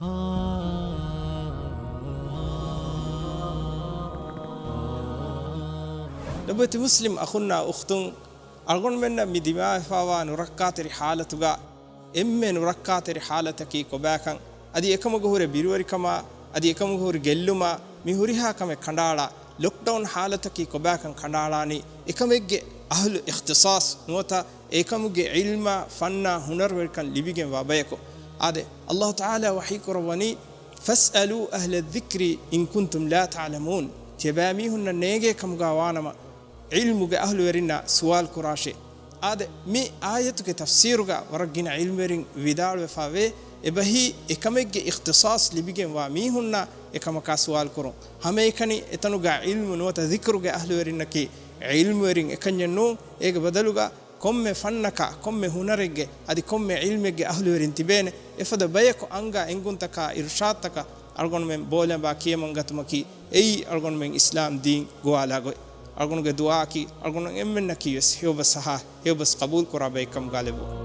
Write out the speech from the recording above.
نبت مسلم أخونا أختون أرغن منا مدماء فاوا نركات رحالتها إما نركات رحالتك كوباكن أدي إكما جهور بيروري كما أدي إكما جهور جلما مهوريها كم كندالا لوك داون حالتك كوباكن كندالاني إكما أهل اختصاص نوتا إكما علم فن هنر وركن لبيجن وابيكو هذا الله تعالى وحي كرواني فاسألوا أهل الذكر إن كنتم لا تعلمون تباميهن نيجي كم جوانما علمك أهل ورنا سؤال كراشة هذا مي آيتك تفسيرك ورجنا علم ورين ودار وفاوي إبهي إكمك اختصاص لبيجن واميهن إكمك سؤال كرون هم إكني إتنوجا علم نوت ذكرك أهل ورنا كي علم ورين إكنينو إك بدلوجا كم فنك كم هنرك هذه كم علمك أهل ورين تبين إفدا بيكو أنجا إنكنتك إرشادتك أرغن من بولن باكيه منغتمكي أي أرغن من إسلام دين قوالاغوي أرغن دعاء كي أرغن إمنا كيس هيو بس قبول كرا بيكم غالبو